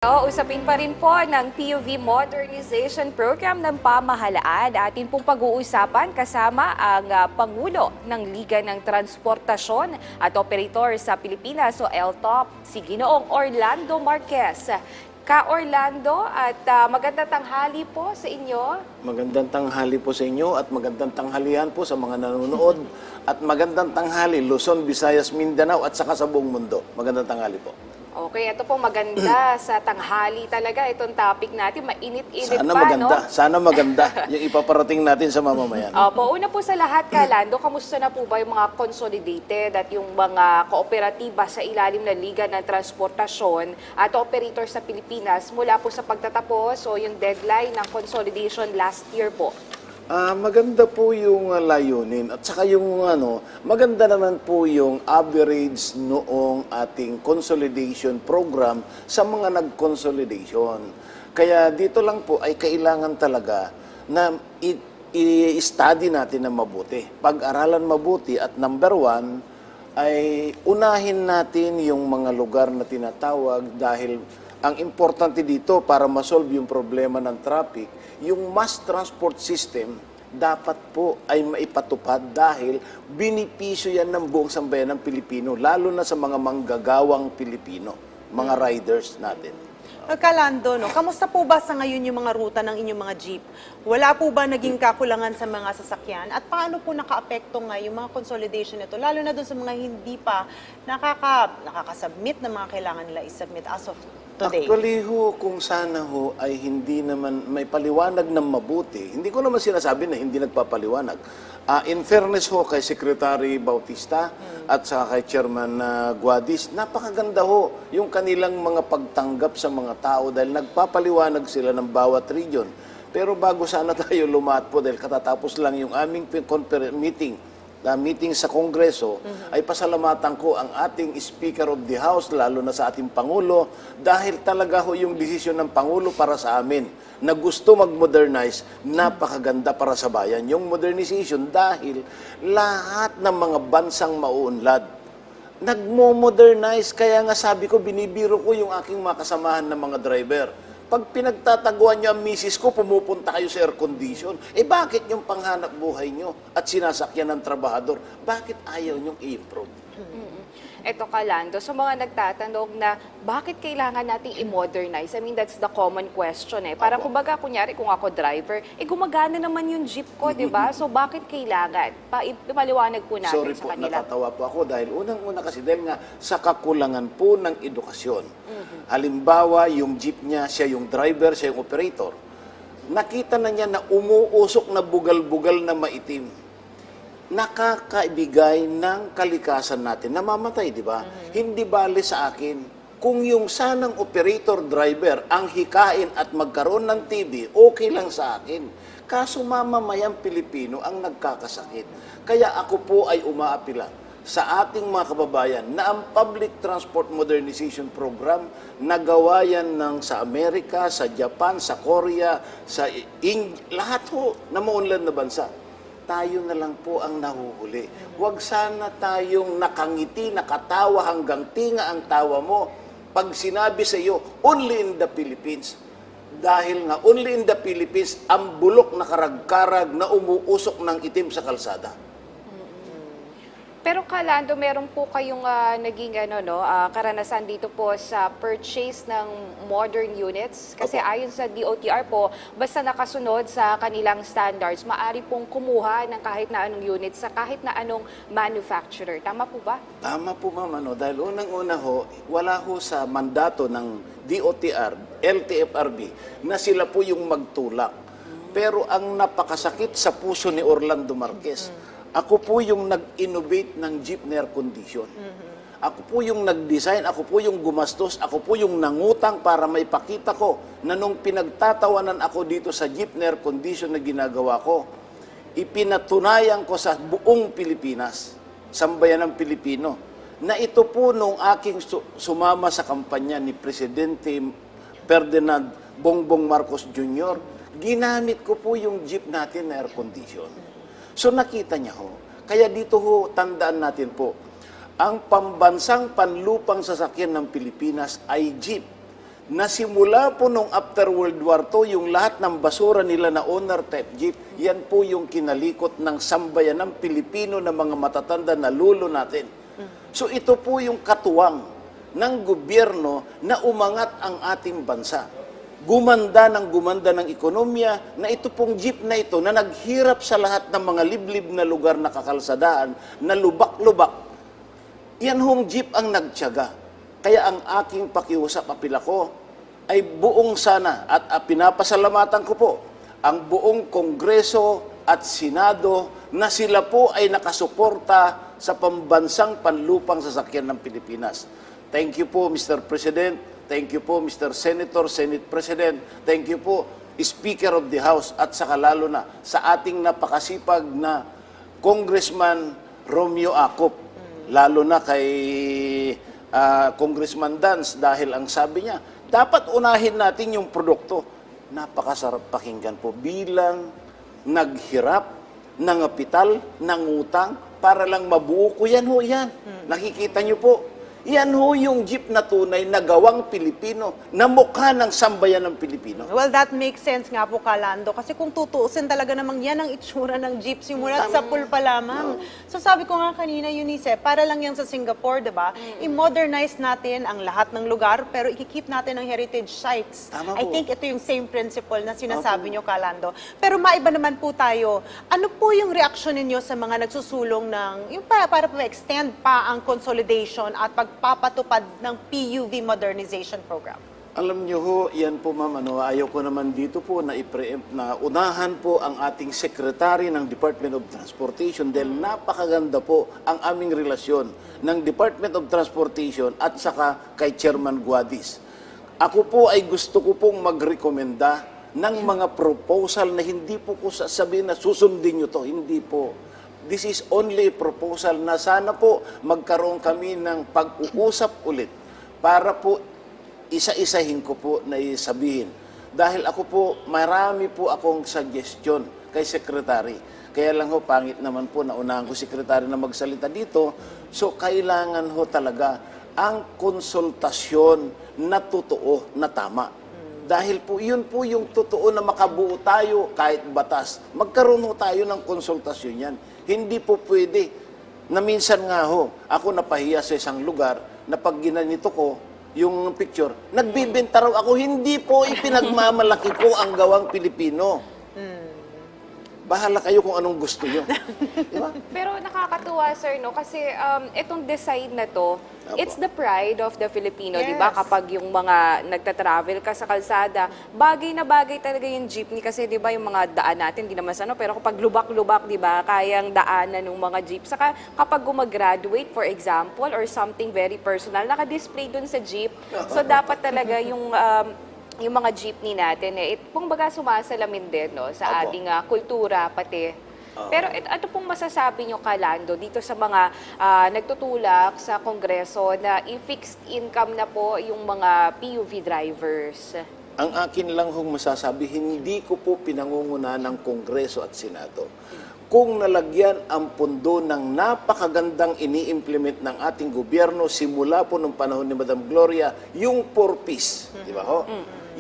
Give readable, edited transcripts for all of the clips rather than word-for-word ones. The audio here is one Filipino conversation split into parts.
Usapin pa rin po ng PUV Modernization Program ng pamahalaan. Atin pong pag-uusapan kasama ang Pangulo ng Liga ng Transportasyon at Operator sa Pilipinas o LTOP, si Ginoong Orlando Marquez. Ka-Orlando at magandang tanghali po sa inyo. Magandang tanghali po sa inyo at magandang tanghalian po sa mga nanonood at magandang tanghali Luzon, Visayas, Mindanao at saka sa buong mundo. Magandang tanghali po. Okay, ito po maganda sa tanghali talaga itong topic natin. Mainit-init Sana pa, maganda, no? sana maganda yung ipaparating natin sa mamamayan. Opo, una po sa lahat, Kalando, kamusta na po ba yung mga consolidated at yung mga kooperatiba sa ilalim ng Liga ng Transportasyon at Operator sa Pilipinas mula po sa pagtatapos o yung deadline ng consolidation last year po? Maganda po yung layunin at saka yung maganda naman po yung average noong ating consolidation program sa mga nag-consolidation. Kaya dito lang po ay kailangan talaga na i-study natin na mabuti. Pag-aralan mabuti at number one ay unahin natin yung mga lugar na tinatawag dahil ang importante dito para ma-solve yung problema ng traffic, yung mass transport system dapat po ay maipatupad dahil binipisyo yan ng buong sambayan ng Pilipino, lalo na sa mga manggagawang Pilipino, mga riders natin. Kalando, kamusta po ba sa ngayon yung mga ruta ng inyong mga jeep? Wala po ba naging kakulangan sa mga sasakyan? At paano po naka-apekto nga yung mga consolidation nito? Lalo na dun sa mga hindi pa nakaka-submit na mga kailangan nila i-submit as of today. Actually kung sana ay hindi naman may paliwanag ng mabuti, hindi ko naman sinasabi na hindi nagpapaliwanag. In fairness kay Secretary Bautista at sa kay Chairman Guadis, napakaganda yung kanilang mga pagtanggap sa mga tao dahil nagpapaliwanag sila ng bawat region. Pero bago sana tayo lumahat po dahil katatapos lang yung aming meeting sa Kongreso, ay pasalamatan ko ang ating Speaker of the House, lalo na sa ating Pangulo, dahil talaga yung desisyon ng Pangulo para sa amin na gusto mag-modernize, napakaganda para sa bayan. Yung modernization dahil lahat ng mga bansang mauunlad, nagmo-modernize. Kaya nga sabi ko, binibiro ko yung aking mga kasamahan ng mga driver. Pag pinagtataguan niyo ang misis ko, pumupunta kayo sa air condition. Bakit yung panghanap buhay niyo at sinasakyan ng trabahador? Bakit ayaw niyong i-improve? Ito, Kalando, sa mga nagtatanong na bakit kailangan nating i-modernize? I mean, that's the common question eh. Para kumbaga, kunyari, kung ako driver, gumagana naman yung jeep ko, di ba? So, bakit kailangan? Ipaliwanag po natin Sorry sa po, kanila. natatawa po ako dahil unang-una kasi dahil nga sa kakulangan po ng edukasyon. Halimbawa, yung jeep niya, siya yung driver, siya yung operator. Nakita na niya na umuusok na bugal-bugal na maitim. Nakakaibigay ng kalikasan natin. Namamatay, di ba? Hindi bale sa akin. Kung yung sanang operator driver ang hikain at magkaroon ng TB, okay lang sa akin. Kaso mamamayang Pilipino ang nagkakasakit. Kaya ako po ay umaapila sa ating mga kababayan na ang Public Transport Modernization Program nagawa yan sa Amerika, sa Japan, sa Korea, sa lahat na maunlad na bansa. Tayo na lang po ang nahuhuli. Huwag sana tayong nakangiti, nakatawa hanggang tinga ang tawa mo pag sinabi sa iyo, only in the Philippines. Dahil nga, only in the Philippines, ang bulok na karag-karag na umuusok ng itim sa kalsada. Pero Kalando, meron po kayong naging karanasan dito po sa purchase ng modern units? Kasi ayon sa DOTR po, basta nakasunod sa kanilang standards, maaari pong kumuha ng kahit na anong unit sa kahit na anong manufacturer. Tama po ba? Tama po, ma'am. Dahil unang-una wala sa mandato ng DOTR, LTFRB, na sila po yung magtulak. Pero ang napakasakit sa puso ni Orlando Marquez, ako po yung nag-innovate ng jeep na air condition. Ako po yung nag-design, ako po yung gumastos, ako po yung nangutang para maipakita ko na nung pinagtatawanan ako dito sa jeep na air condition na ginagawa ko, ipinatunayan ko sa buong Pilipinas, sambayan ng Pilipino, na ito po nung aking sumama sa kampanya ni Presidente Ferdinand Bongbong Marcos Jr., ginamit ko po yung jeep natin na air condition. So nakita niya Kaya dito tandaan natin po, ang pambansang panlupang sasakyan ng Pilipinas ay jeep. na simula po nung after World War II, yung lahat ng basura nila na owner type jeep, yan po yung kinalikot ng sambayan ng Pilipino na mga matatanda na lulo natin. So ito po yung katuwang ng gobyerno na umangat ang ating bansa. Gumanda ng ekonomiya na ito pong jeep na ito na naghirap sa lahat ng mga liblib na lugar na kakalsadaan, na lubak-lubak. Yan hong jeep ang nagtiyaga. Kaya ang aking pakiusap, apila ko, ay buong sana at pinapasalamatan ko po ang buong Kongreso at Senado na sila po ay nakasuporta sa pambansang panlupang sasakyan ng Pilipinas. Thank you po, Mr. President. Thank you po, Mr. Senator, Senate President. Thank you po, Speaker of the House at saka lalo na sa ating napakasipag na Congressman Romeo Acop. Lalo na kay Congressman Dance dahil ang sabi niya, dapat unahin natin yung produkto. Napakasarap pakinggan po bilang naghirap, nangapital, nangutang, para lang mabuo ko yan ho yan. Nakikita niyo po, yan ho yung jeep na tunay na gawang Pilipino, na mukha ng sambayan ng Pilipino. Well, that makes sense nga po, Kalando. Kasi kung tutuusin talaga namang yan ang itsura ng jeep, simulat sa pool pa lamang. So sabi ko nga kanina, Eunice, para lang yan sa Singapore, di ba? I-modernize natin ang lahat ng lugar, pero i-keep natin ang heritage sites. Tama I po. think ito yung same principle na sinasabi nyo, Kalando. Pero maiba naman po tayo. Ano po yung reaction ninyo sa mga nagsusulong ng, yung para extend pa ang consolidation at pagpapatupad ng PUV modernization program? Alam niyo ho, yan po ma'am, ayaw ko naman dito po na i-preempt na unahan po ang ating Secretary ng Department of Transportation dahil napakaganda po ang aming relasyon ng Department of Transportation at saka kay Chairman Guadis. Ako po ay gusto ko pong magrekomenda ng mga proposal na hindi po ko sasabihin na susundin niyo to, hindi po. This is only a proposal na sana po magkaroon kami ng pag-uusap ulit para po isa-isahin ko po na isabihin. Dahil ako po, marami po akong suggestion kay Secretary. Kaya lang ho, pangit naman po na unahan ko Secretary na magsalita dito. So, kailangan ho talaga ang konsultasyon na totoo, na tama. Dahil po, yun po yung totoo na makabuo tayo kahit batas. Magkaroon ho tayo ng konsultasyon yan. Hindi po pwede na minsan nga ho, ako napahiya sa isang lugar na pag ginanito ko, yung picture, nagbibenta raw ako, hindi po ipinagmamalaki ko ang gawang Pilipino. Bahala kayo kung anong gusto nyo. Di ba? Pero nakakatuwa, sir, no? Kasi itong design na to, it's the pride of the Filipino, di ba? Yes. Kapag yung mga nagta-travel ka sa kalsada, bagay na bagay talaga yung jeepney kasi di ba yung mga daan natin, di naman sa ano, pero kapag lubak-lubak, di ba, kayang daanan ng mga jeep. Saka kapag gumagraduate, for example, or something very personal, naka-display dun sa jeep. So dapat talaga yung mga jeepney natin, kung baga sumasalamin din no, sa Opo. ating kultura pati. Pero ano pong masasabi nyo, Kalando, dito sa mga nagtutulak sa Kongreso na i-fixed income na po yung mga PUV drivers? Ang akin lang hong masasabi, hindi ko po pinangunguna ng Kongreso at Senado. Kung nalagyan ang pundo ng napakagandang ini-implement ng ating gobyerno simula po nung panahon ni Madam Gloria, yung 4Ps, di ba ho?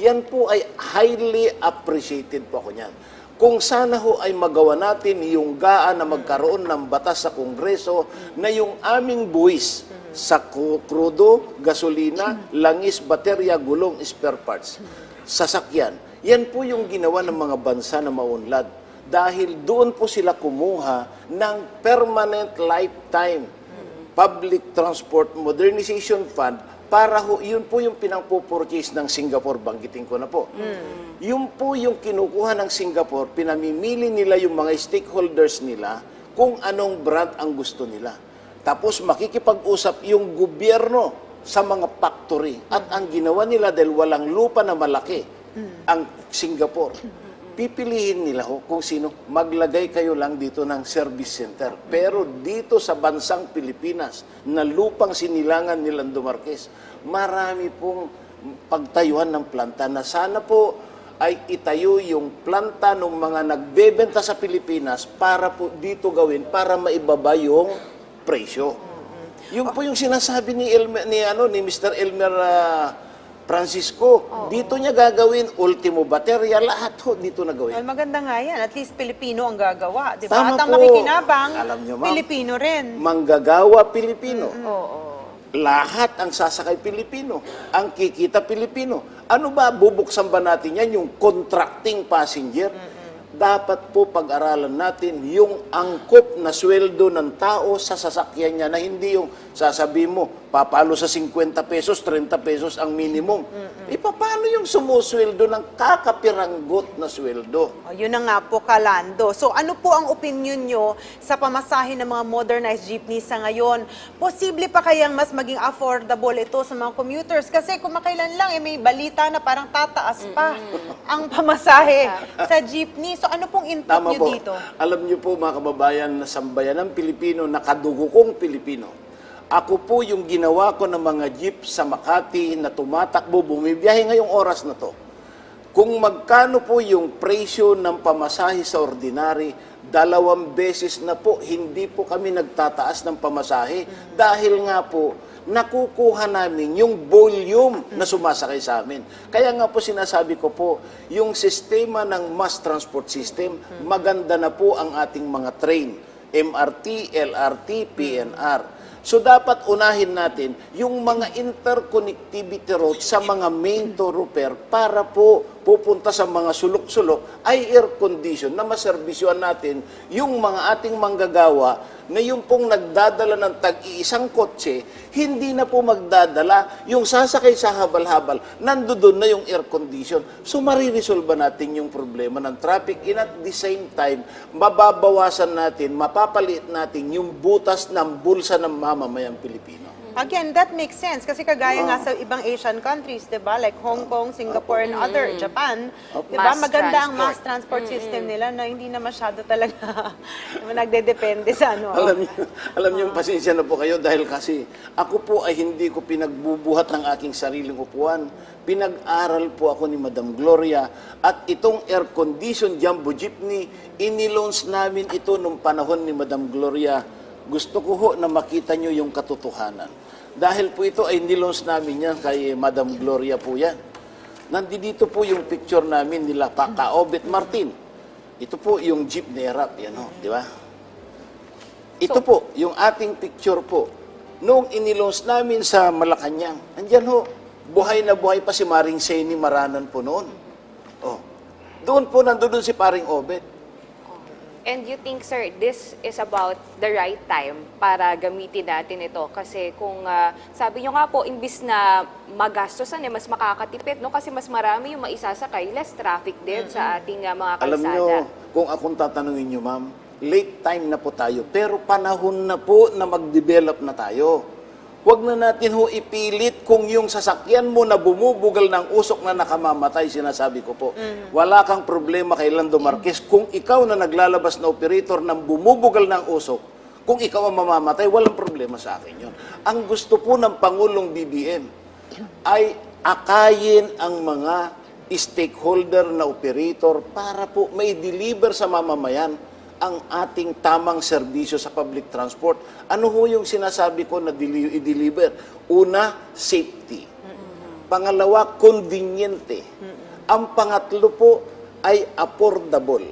Yan po ay highly appreciated po ako niyan. Kung sana ho ay magawa natin yung gaan na magkaroon ng batas sa Kongreso na yung aming buwis sa krudo, gasolina, langis, baterya, gulong, spare parts, sasakyan. Yan po yung ginawa ng mga bansa na maunlad. Dahil doon po sila kumuha ng permanent lifetime public transport modernization fund para yun po yung pinang-purchase ng Singapore, banggitin ko na po. Yun po yung kinukuha ng Singapore, pinamimili nila yung mga stakeholders nila kung anong brand ang gusto nila. Tapos makikipag-usap yung gobyerno sa mga factory. At ang ginawa nila dahil walang lupa na malaki, ang Singapore, pipilihin nila kung sino, maglagay kayo lang dito ng service center. Pero dito sa bansang Pilipinas, na lupang sinilangan ni Lando Marquez, marami pong pagtayuan ng planta na sana po ay itayo yung planta ng mga nagbebenta sa Pilipinas para po dito gawin, para maibaba yung presyo. Yung po yung sinasabi ni Mr. Elmer Francisco, dito niya gagawin, Ultimo Baterya, lahat ho dito na gawin. Well, maganda nga yan. At least Pilipino ang gagawa. Di ba? Tama At ang po. makikinabang, Alam niyo, ma'am. Pilipino rin. Manggagawa Pilipino. Oo. Lahat ang sasakay Pilipino. Ang kikita Pilipino. Ano ba, bubuksan ba natin yan, yung contracting passenger? Dapat po pag-aralan natin yung angkop na sweldo ng tao sa sasakyan niya na hindi yung sasabihin mo, papalo sa 50 pesos, 30 pesos ang minimum. Paano yung sumusweldo ng kakapiranggot na sweldo? O, yun na nga po, Kalando. So, ano po ang opinion nyo sa pamasahe ng mga modernized jeepneys sa ngayon? Posible pa kayang mas maging affordable ito sa mga commuters? Kasi kumakailan lang, may balita na parang tataas pa ang pamasahe sa jeepney. So, ano pong input Tama nyo po. dito? Alam niyo po mga kababayan na sambayan ng Pilipino, nakadugukong Pilipino. Ako po yung ginawa ko ng mga jeep sa Makati na tumatakbo, bumibiyahe ngayong oras na to. Kung magkano po yung presyo ng pamasahe sa ordinary, 2 beses na po, hindi po kami nagtataas ng pamasahe dahil nga po, nakukuha namin yung volume na sumasakay sa amin. Kaya nga po sinasabi ko po, yung sistema ng mass transport system, maganda na po ang ating mga train, MRT, LRT, PNR. So dapat unahin natin yung mga interconnectivity routes sa mga main thoroughfare para po pupunta sa mga sulok-sulok ay air condition na maservisyohan natin yung mga ating manggagawa na yung pong nagdadala ng tag-iisang kotse, hindi na po magdadala yung sasakay sa habal-habal, nandoon na yung air condition. So mariresolve natin yung problema ng traffic and at the same time, mababawasan natin, mapapaliit natin yung butas ng bulsa ng mamamayang Pilipino. Again, that makes sense kasi kagaya nga sa ibang Asian countries, 'di ba? Like Hong Kong, Singapore, and other, Japan, 'di ba? Mass Maganda ang transport. mass transport system nila na hindi na masyado talaga nagdedepende sa ano. Alam niyo, pasensya na po kayo dahil kasi ako po ay hindi ko pinagbubuhat ng aking sariling upuan. Pinag-aral po ako ni Madam Gloria at itong air-conditioned jumbo jeepney, inilaunch namin ito nung panahon ni Madam Gloria. Gusto ko ho na makita nyo yung katotohanan. Dahil po ito ay nilaunch namin yan kay Madam Gloria po yan. Nandito po yung picture namin nila Kaobet Martin. Ito po yung jeep ni Erap, yan ho, di ba? Ito po, yung ating picture po. Noong inilaunch namin sa Malacanang, andyan ho, buhay na buhay pa si Maring Seni Maranan po noon. Oh. Doon po nandoon si Paring Obet. And you think, sir, this is about the right time para gamitin natin ito? Kasi kung sabi nyo nga po, imbis na magastosan, mas makakatipid, no? Kasi mas marami yung maisasakay, less traffic din sa ating mga kalsada. Alam nyo, kung akong tatanungin nyo, ma'am, late time na po tayo, pero panahon na po na mag-develop na tayo. Huwag na natin ho ipilit kung yung sasakyan mo na bumubugal ng usok na nakamamatay, sinasabi ko po. Wala kang problema kay Lando Marquez kung ikaw na naglalabas na operator ng bumubugal ng usok, kung ikaw ang mamamatay, walang problema sa akin yun. Ang gusto po ng Pangulong BBM ay akayin ang mga stakeholder na operator para po may deliver sa mamamayan ang ating tamang serbisyo sa public transport. Ano ho yung sinasabi ko na i-deliver? Una, safety. Pangalawa, conveniente. Ang pangatlo po ay affordable.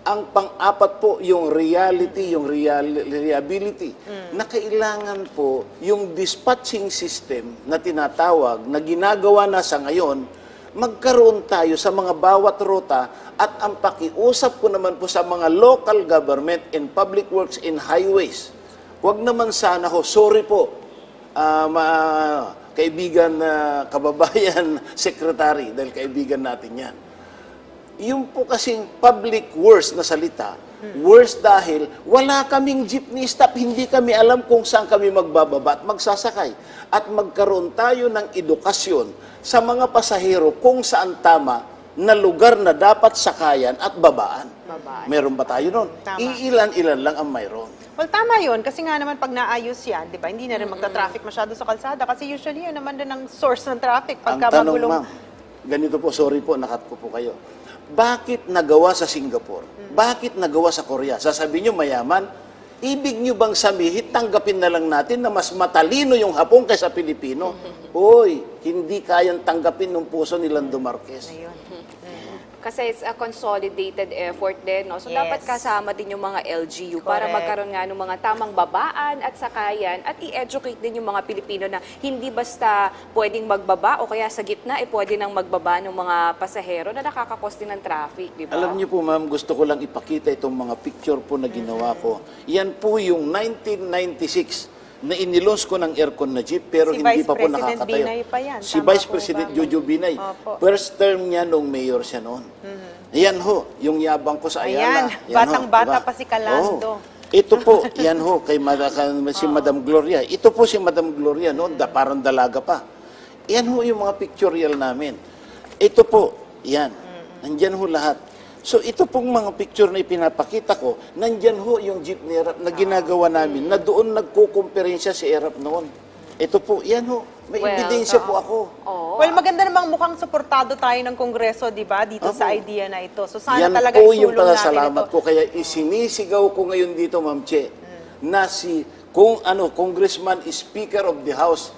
Ang pang-apat po, yung reality, yung reliability. Na kailangan po yung dispatching system na tinatawag, na ginagawa na sa ngayon, magkaroon tayo sa mga bawat ruta at ang pakiusap ko naman po sa mga local government and public works and highways. Huwag naman sana ho, sorry po, kaibigan, kababayan, secretary, dahil kaibigan natin yan. Yung po kasing public works na salita, worse dahil wala kaming jeepney stop, hindi kami alam kung saan kami magbababa at magsasakay. At magkaroon tayo ng edukasyon sa mga pasahero kung saan tama na lugar na dapat sakayan at babaan. Meron ba tayo nun? Tama. Iilan-ilan lang ang mayroon. Well, tama yun. Kasi nga naman pag naayos yan, di ba, hindi na rin magta-traffic masyado sa kalsada. Kasi usually yun naman din ang source ng traffic. Ang Pagka tanong, magulong. ma'am, ganito po, sorry po, nakat ko po kayo. Bakit nagawa sa Singapore? Bakit nagawa sa Korea? Sasabihin nyo mayaman? Ibig nyo bang sabihin, tanggapin na lang natin na mas matalino yung Hapon kaysa Pilipino? Hoy, hindi kayang tanggapin ng puso ni Lando Marquez. Ayun. Kasi it's a consolidated effort din, no? So, Yes. dapat kasama din yung mga LGU para Correct. magkaroon nga ng mga tamang babaan at sakayan at i-educate din yung mga Pilipino na hindi basta pwedeng magbaba o kaya sa gitna, pwede nang magbaba ng mga pasahero na nakakakos din ng traffic, di ba? Alam niyo po, ma'am, gusto ko lang ipakita itong mga picture po na ginawa ko. Yan po yung 1996 na inilons ko ng aircon na jeep pero Si hindi Vice pa po President nakakatayo. Binay pa yan. Si Tama Vice po President ba? Jojo Binay. Opo. First term niya nung mayor siya noon. Yan ho, yung yabang ko sa Ayala. Ayan, Yan batang-bata ho, pa si Calando. Ito po, yan ho, si Madam Gloria. Ito po si Madam Gloria noon, parang dalaga pa. Yan ho yung mga pictorial namin. Ito po, yan. Nandyan ho lahat. So ito pong mga picture na ipinapakita ko, nandyan ho yung jeep ni Erap na ginagawa namin, na doon nagkukumperensya si Erap noon. Ito po, yan ho, may Well, ebidensya po ako. Oo. Well, maganda namang mukhang suportado tayo ng Kongreso, di ba, dito sa Opo. idea na ito. So sana Yan talaga po yung isulong natin pasasalamat ito. ko. Kaya isinisigaw ko ngayon dito, Ma'am Che, na si Congressman, Speaker of the House,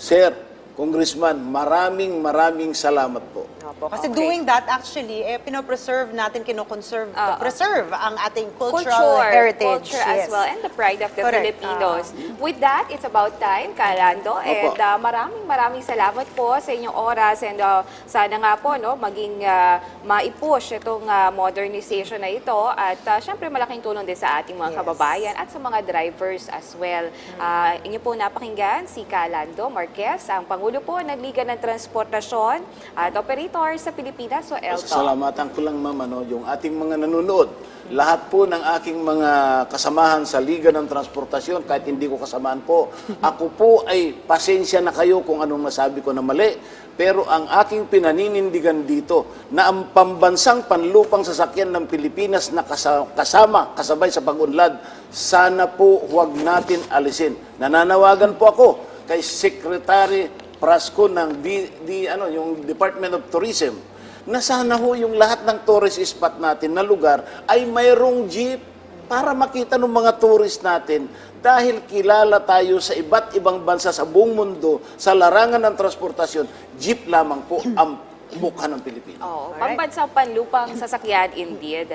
Sir, Congressman, maraming salamat po. Opo. Kasi Okay. doing that, actually, pinopreserve natin, kinoconserve, preserve ang ating cultural Culture heritage. as Yes. well, and the pride of the Correct. Filipinos. With that, it's about time, Kalando, and maraming salamat po sa inyong oras, and sana nga po, no, maging maipush itong modernization na ito, at syempre malaking tulong din sa ating mga Yes. kababayan at sa mga drivers as well. Inyo po napakinggan si Kalando Marquez, ang Pangulo po ng Liga ng Transportasyon at Operator sa Pilipinas, so ELTO. Salamatan ko lang, Ma'am, yung ating mga nanonood. Lahat po ng aking mga kasamahan sa Liga ng Transportasyon, kahit hindi ko kasamaan po, ako po ay pasensya na kayo kung anong nasabi ko na mali. Pero ang aking pinaninindigan dito, na ang pambansang panlupang sasakyan ng Pilipinas na kasabay sa pag-unlad, sana po huwag natin alisin. Nananawagan po ako kay Secretary Prasco ng yung Department of Tourism, na sana ho yung lahat ng tourist spot natin na lugar ay mayroong jeep para makita ng mga tourist natin, dahil kilala tayo sa iba't ibang bansa sa buong mundo sa larangan ng transportasyon, jeep lamang po ang mukha ng Pilipino. Pambansang panlupang sasakyan indeed.